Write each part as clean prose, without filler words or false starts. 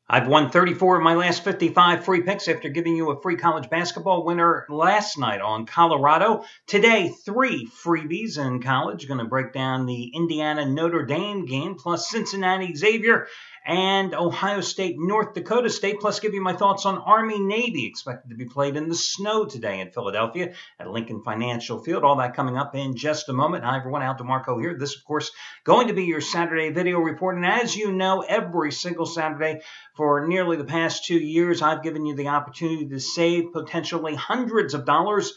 I've won 34 of my last 55 free picks after giving you a free college basketball winner last night on Colorado. Today, 3 freebies in college. Going to break down the Indiana Notre Dame game, plus Cincinnati Xavier and Ohio State North Dakota State, plus give you my thoughts on Army Navy, expected to be played in the snow today in Philadelphia at Lincoln Financial Field. All that coming up in just a moment. Hi everyone, Al DeMarco here. This, of course, going to be your Saturday video report. And as you know, every single Saturday for nearly the past 2 years, I've given you the opportunity to save potentially hundreds of dollars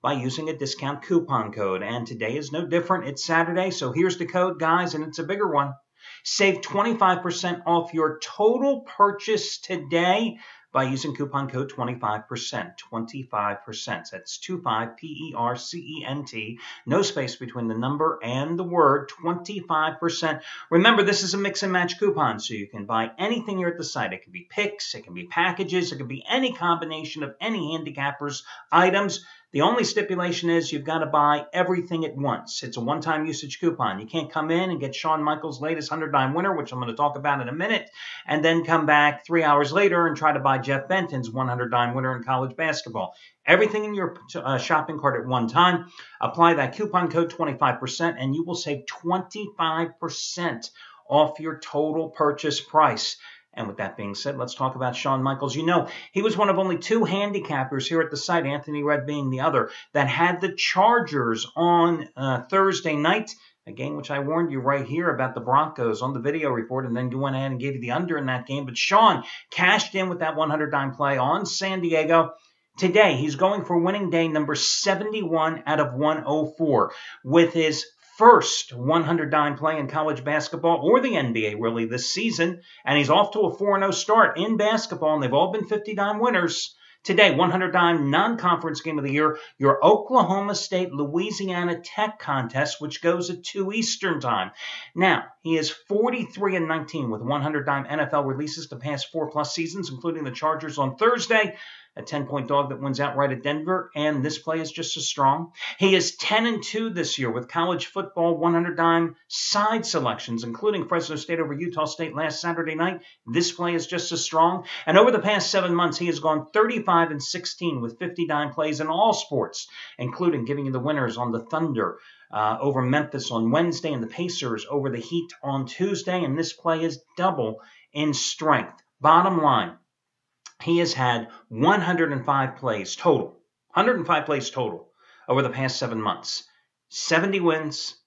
by using a discount coupon code. And today is no different. It's Saturday, so here's the code, guys, and it's a bigger one. Save 25% off your total purchase today by using coupon code 25%. 25%. That's 25%, no space between the number and the word, 25%. Remember, this is a mix and match coupon, so you can buy anything here at the site. It can be picks, it can be packages, it can be any combination of any handicappers' items. The only stipulation is you've got to buy everything at once. It's a one-time usage coupon. You can't come in and get Shawn Michaels' latest 100-dime winner, which I'm going to talk about in a minute, and then come back 3 hours later and try to buy Jeff Benton's 100-dime winner in college basketball. Everything in your shopping cart at one time. Apply that coupon code 25% and you will save 25% off your total purchase price. And with that being said, let's talk about Shawn Michaels. You know, he was one of only 2 handicappers here at the site, Anthony Red being the other, that had the Chargers on Thursday night, a game which I warned you right here about the Broncos on the video report, and then you went ahead and gave you the under in that game. But Shawn cashed in with that 100-dime play on San Diego. Today, he's going for winning day number 71 out of 104 with his first 100-dime play in college basketball or the NBA really this season, and he's off to a 4-0 start in basketball, and they've all been 50-dime winners. Today, 100-dime non-conference game of the year, your Oklahoma State-Louisiana Tech contest, which goes at 2 Eastern time. Now, he is 43-19 with 100-dime NFL releases the past 4+ seasons, including the Chargers on Thursday, a 10-point dog that wins outright at Denver, and this play is just as strong. He is 10-2 this year with college football 100-dime side selections, including Fresno State over Utah State last Saturday night. This play is just as strong. And over the past 7 months, he has gone 35-16 with 50-dime plays in all sports, including giving you the winners on the Thunder over Memphis on Wednesday and the Pacers over the Heat on Tuesday. And this play is double in strength. Bottom line, he has had 105 plays total. 105 plays total over the past 7 months. 70 wins,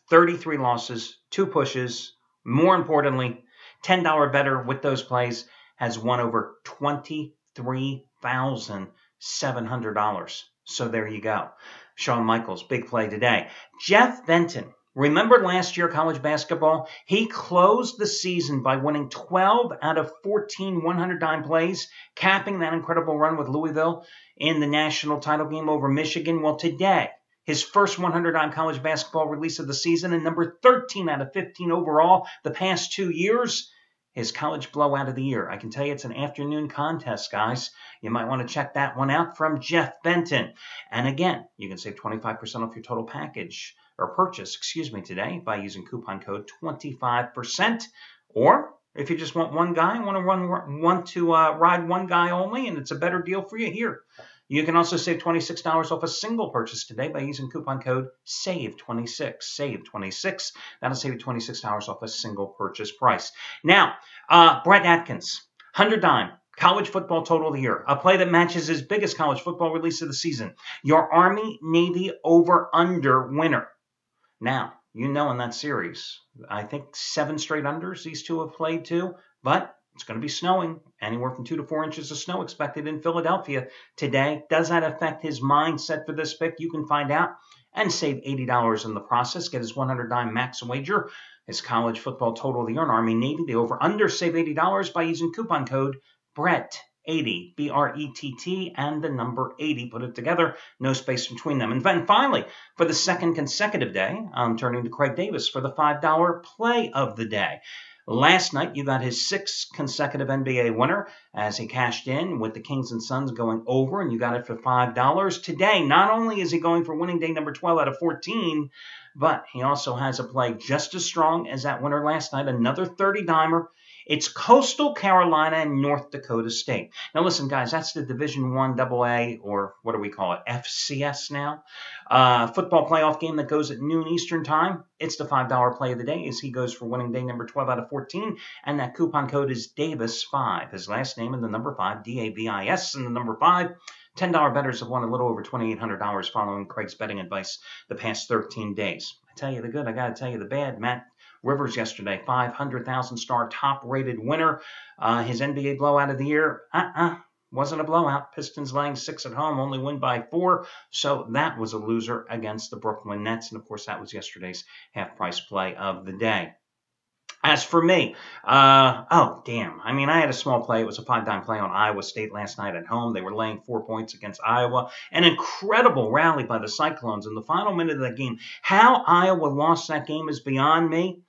33 losses, 2 pushes. More importantly, $10 better with those plays has won over $23,700. So there you go. Shawn Michaels, big play today. Jeff Benton. Remember last year, college basketball? He closed the season by winning 12 out of 14 100-dime plays, capping that incredible run with Louisville in the national title game over Michigan. Well, today, his first 100-dime college basketball release of the season and number 13 out of 15 overall the past 2 years, his college blowout of the year. I can tell you it's an afternoon contest, guys. You might want to check that one out from Jeff Benton. And again, you can save 25% off your total package or purchase, today by using coupon code 25%. Or if you just want one guy, want to ride one guy only, and it's a better deal for you here. You can also save $26 off a single purchase today by using coupon code SAVE26. SAVE26. That'll save you $26 off a single purchase price. Now, Brett Atkins, 100-dime. College football total of the year. A play that matches his biggest college football release of the season. Your Army-Navy over-under winner. Now, you know in that series, I think 7 straight unders these two have played too, but it's going to be snowing. Anywhere from 2 to 4 inches of snow expected in Philadelphia today. Does that affect his mindset for this pick? You can find out and save $80 in the process. Get his 100-dime max wager. His college football total of the year in Army-Navy. The over-under save $80 by using coupon code BRETT80, B-R-E-T-T, and the number 80. Put it together, no space between them. And then finally, for the second consecutive day, I'm turning to Craig Davis for the $5 play of the day. Last night, you got his 6th consecutive NBA winner as he cashed in with the Kings and Suns going over, and you got it for $5. Today, not only is he going for winning day number 12 out of 14, but he also has a play just as strong as that winner last night, another 30-dimer It's Coastal Carolina and North Dakota State. Now, listen, guys, that's the Division I AA, or what do we call it, FCS now. Football playoff game that goes at noon Eastern time. It's the $5 play of the day as he goes for winning day number 12 out of 14. And that coupon code is Davis5. His last name and the number 5, DAVIS, and the number 5. $10 bettors have won a little over $2,800 following Craig's betting advice the past 13 days. I tell you the good, I got to tell you the bad. Matt Rivers yesterday, 500,000 star top-rated winner. His NBA blowout of the year, wasn't a blowout. Pistons laying 6 at home, only win by 4. So that was a loser against the Brooklyn Nets. And, of course, that was yesterday's half-price play of the day. As for me, oh, damn. I mean, I had a small play. It was a 5-dime play on Iowa State last night at home. They were laying 4 points against Iowa. An incredible rally by the Cyclones in the final minute of that game. How Iowa lost that game is beyond me,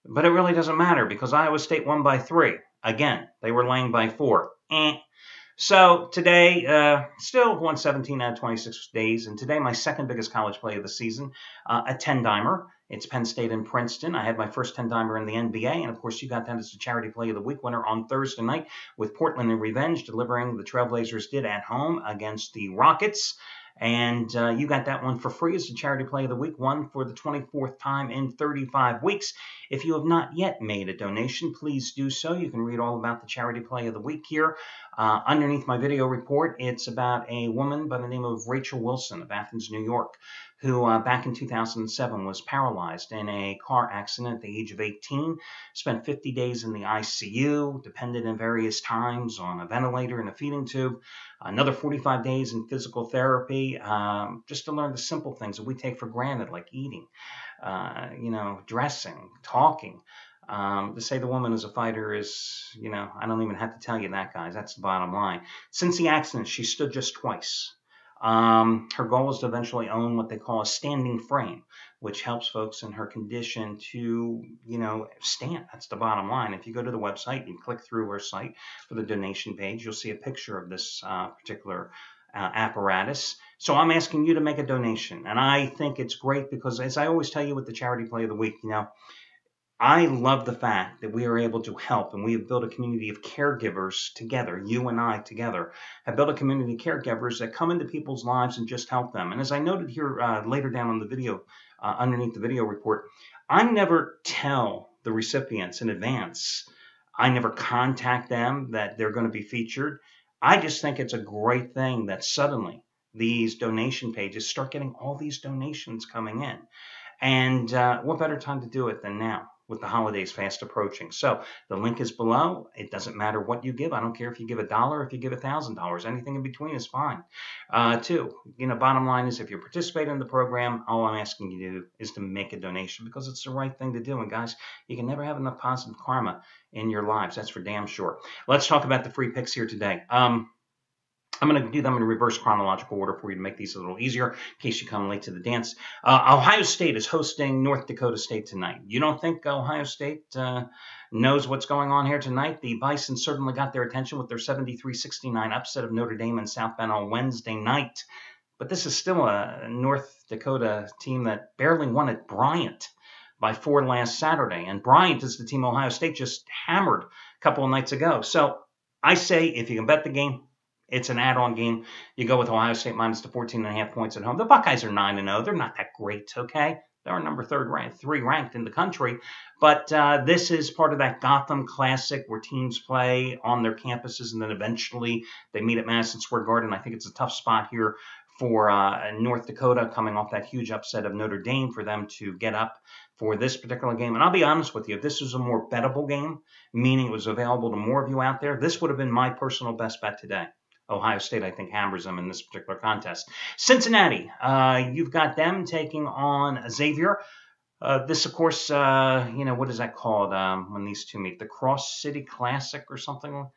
but it really doesn't matter because Iowa State won by 3. Again, they were laying by 4. So today, still 117 out of 26 days, and today my second biggest college play of the season, a 10-dimer. It's Penn State and Princeton. I had my first 10-dimer in the NBA, and of course you got that as the charity play of the week winner on Thursday night with Portland in revenge, delivering the Trailblazers did at home against the Rockets. And you got that one for free as the charity play of the week, one for the 24th time in 35 weeks. If you have not yet made a donation, please do so. You can read all about the charity play of the week here. Underneath my video report, it's about a woman by the name of Rachel Wilson of Athens, New York, who back in 2007 was paralyzed in a car accident at the age of 18, spent 50 days in the ICU, depended in various times on a ventilator and a feeding tube, another 45 days in physical therapy, just to learn the simple things that we take for granted, like eating, dressing, talking. To say the woman is a fighter is, I don't even have to tell you that, guys. That's the bottom line. Since the accident, she stood just twice. Her goal is to eventually own what they call a standing frame, which helps folks in her condition to, stand. That's the bottom line. If you go to the website, you click through her site for the donation page, you'll see a picture of this particular apparatus. So I'm asking you to make a donation. And I think it's great because, as I always tell you with the charity play of the week, I love the fact that we are able to help, and we have built a community of caregivers together. You and I together have built a community of caregivers that come into people's lives and just help them. And as I noted here later down on the video, underneath the video report, I never tell the recipients in advance. I never contact them that they're going to be featured. I just think it's a great thing that suddenly these donation pages start getting all these donations coming in. And what better time to do it than now, with the holidays fast approaching. So the link is below. It doesn't matter what you give. I don't care if you give $1, if you give $1,000. Anything in between is fine. Bottom line is if you participate in the program, all I'm asking you to do is to make a donation because it's the right thing to do. And guys, you can never have enough positive karma in your lives. That's for damn sure. Let's talk about the free picks here today. I'm going to do them in reverse chronological order for you to make these a little easier in case you come late to the dance. Ohio State is hosting North Dakota State tonight. You don't think Ohio State knows what's going on here tonight? The Bison certainly got their attention with their 73-69 upset of Notre Dame and South Bend on Wednesday night. But this is still a North Dakota team that barely won at Bryant by 4 last Saturday. And Bryant is the team Ohio State just hammered a couple of nights ago. So I say if you can bet the game, it's an add-on game. You go with Ohio State minus the 14.5 points at home. The Buckeyes are 9-0. They're not that great, okay? They're number 3 ranked in the country. But this is part of that Gotham Classic where teams play on their campuses and then eventually they meet at Madison Square Garden. I think it's a tough spot here for North Dakota coming off that huge upset of Notre Dame for them to get up for this particular game. And I'll be honest with you, if this was a more bettable game, meaning it was available to more of you out there, this would have been my personal best bet today. Ohio State, I think, hammers them in this particular contest. Cincinnati, you've got them taking on Xavier. This, of course, what is that called when these two meet? The Cross City Classic or something?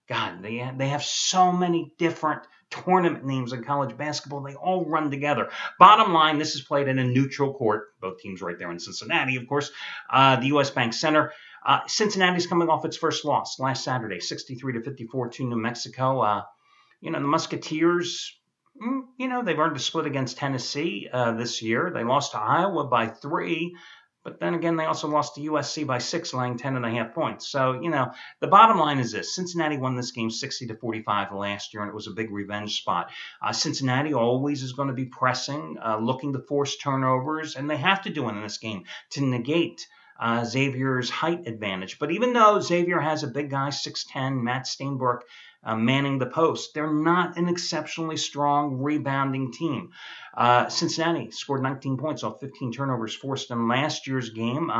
God, they have so many different tournament names in college basketball. They all run together. Bottom line, this is played in a neutral court. Both teams right there in Cincinnati, of course. The U.S. Bank Center. Cincinnati's coming off its first loss last Saturday, 63-54 to New Mexico. The Musketeers, they've earned a split against Tennessee this year. They lost to Iowa by 3, But then again, they also lost to USC by 6, laying 10.5 points. So, the bottom line is this. Cincinnati won this game 60-45 last year, and it was a big revenge spot. Cincinnati always is going to be pressing, looking to force turnovers, and they have to do it in this game to negate Xavier's height advantage. But even though Xavier has a big guy, 6'10", Matt Steinbrook, manning the post, they're not an exceptionally strong rebounding team. Cincinnati scored 19 points off 15 turnovers forced in last year's game.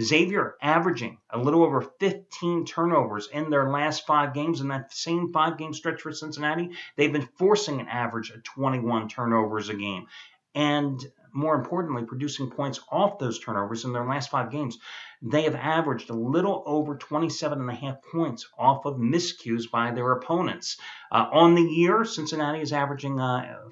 Xavier averaging a little over 15 turnovers in their last 5 games. In that same 5-game stretch for Cincinnati, they've been forcing an average of 21 turnovers a game. And more importantly, producing points off those turnovers in their last 5 games. They have averaged a little over 27.5 points off of miscues by their opponents. On the year, Cincinnati is averaging,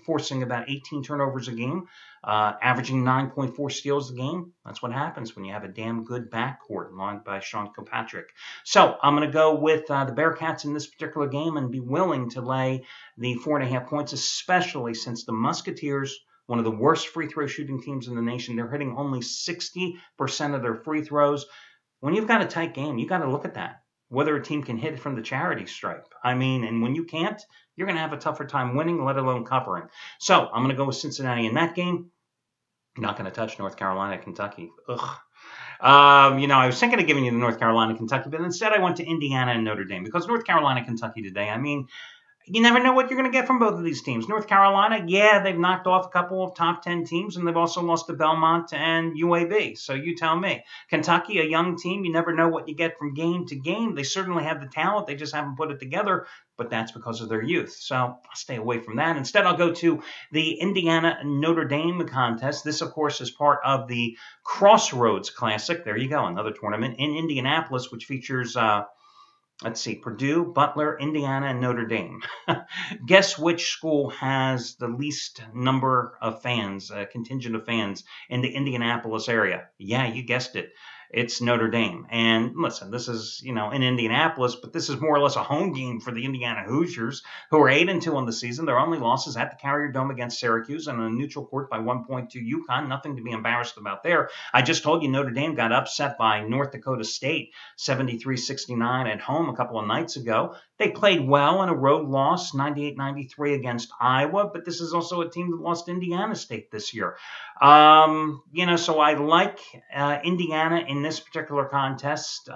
forcing about 18 turnovers a game, averaging 9.4 steals a game. That's what happens when you have a damn good backcourt lined by Sean Kilpatrick. So I'm going to go with the Bearcats in this particular game and be willing to lay the 4.5 points, especially since the Musketeers, one of the worst free throw shooting teams in the nation, they're hitting only 60% of their free throws. When you've got a tight game, you got to look at that, whether a team can hit it from the charity stripe. And when you can't, you're going to have a tougher time winning, let alone covering. So I'm going to go with Cincinnati in that game. I'm not going to touch North Carolina, Kentucky. Ugh. I was thinking of giving you the North Carolina, Kentucky, but instead I went to Indiana and Notre Dame because North Carolina, Kentucky today, you never know what you're going to get from both of these teams. North Carolina, yeah, they've knocked off a couple of top 10 teams, and they've also lost to Belmont and UAB. So you tell me. Kentucky, a young team, you never know what you get from game to game. They certainly have the talent. They just haven't put it together, but that's because of their youth. So I'll stay away from that. Instead, I'll go to the Indiana-Notre Dame contest. This, of course, is part of the Crossroads Classic. There you go, another tournament in Indianapolis, which features Purdue, Butler, Indiana, and Notre Dame. Guess which school has the least number of fans, contingent of fans in the Indianapolis area? Yeah, you guessed it. It's Notre Dame. And listen, this is, in Indianapolis, but this is more or less a home game for the Indiana Hoosiers, who are 8-2 on the season. Their only losses at the Carrier Dome against Syracuse and on a neutral court by 1 point to UConn. Nothing to be embarrassed about there. I just told you Notre Dame got upset by North Dakota State, 73-69 at home a couple of nights ago. They played well in a road loss, 98-93 against Iowa, but this is also a team that lost Indiana State this year. So I like Indiana in this particular contest.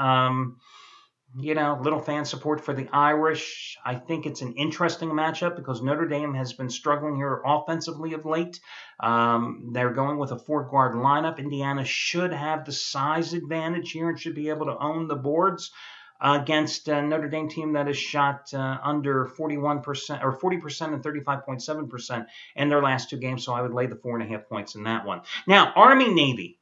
Little fan support for the Irish. I think it's an interesting matchup because Notre Dame has been struggling here offensively of late. They're going with a 4-guard lineup. Indiana should have the size advantage here and should be able to own the boards against a Notre Dame team that has shot under 41% or 40% and 35.7% in their last 2 games. So I would lay the 4.5 points in that one. Now, Army-Navy.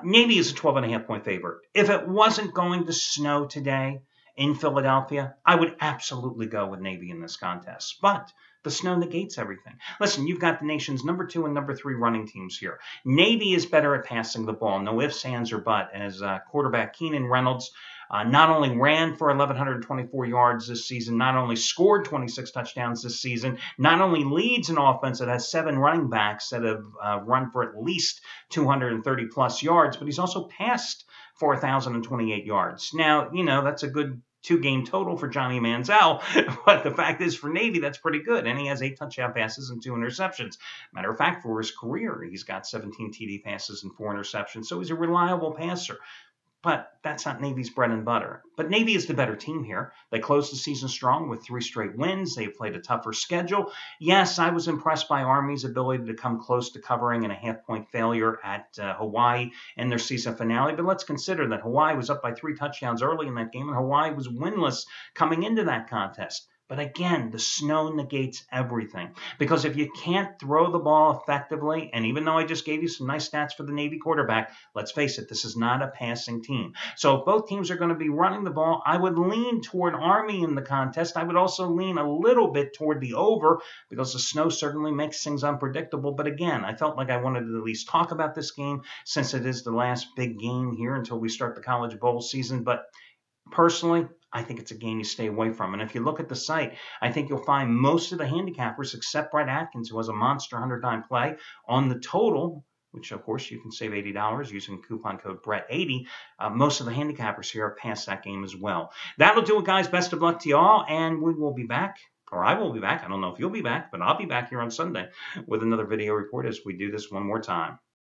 Navy is a 12.5 point favorite. If it wasn't going to snow today in Philadelphia, I would absolutely go with Navy in this contest. But the snow negates everything. Listen, you've got the nation's number 2 and number 3 running teams here. Navy is better at passing the ball. No ifs, ands, or buts, as quarterback Keenan Reynolds not only ran for 1,124 yards this season, not only scored 26 touchdowns this season, not only leads an offense that has 7 running backs that have run for at least 230-plus yards, but he's also passed for 1,028 yards. Now, that's a good 2-game total for Johnny Manziel, but the fact is for Navy, that's pretty good, and he has 8 touchdown passes and 2 interceptions. Matter of fact, for his career, he's got 17 TD passes and 4 interceptions, so he's a reliable passer. But that's not Navy's bread and butter. But Navy is the better team here. They closed the season strong with 3 straight wins. They've played a tougher schedule. Yes, I was impressed by Army's ability to come close to covering in a half-point failure at Hawaii in their season finale. But let's consider that Hawaii was up by 3 touchdowns early in that game, and Hawaii was winless coming into that contest. But again, the snow negates everything. Because if you can't throw the ball effectively, and even though I just gave you some nice stats for the Navy quarterback, let's face it, this is not a passing team. So if both teams are going to be running the ball, I would lean toward Army in the contest. I would also lean a little bit toward the over because the snow certainly makes things unpredictable. But again, I felt like I wanted to at least talk about this game since it is the last big game here until we start the college bowl season. But personally, I think it's a game you stay away from. And if you look at the site, I think you'll find most of the handicappers, except Brett Atkins, who has a monster 100-time play, on the total which of course you can save $80 using coupon code Brett80. Most of the handicappers here have passed that game as well. That'll do it, guys. Best of luck to you all, and we will be back. Or I will be back. I don't know if you'll be back, but I'll be back here on Sunday with another video report as we do this one more time.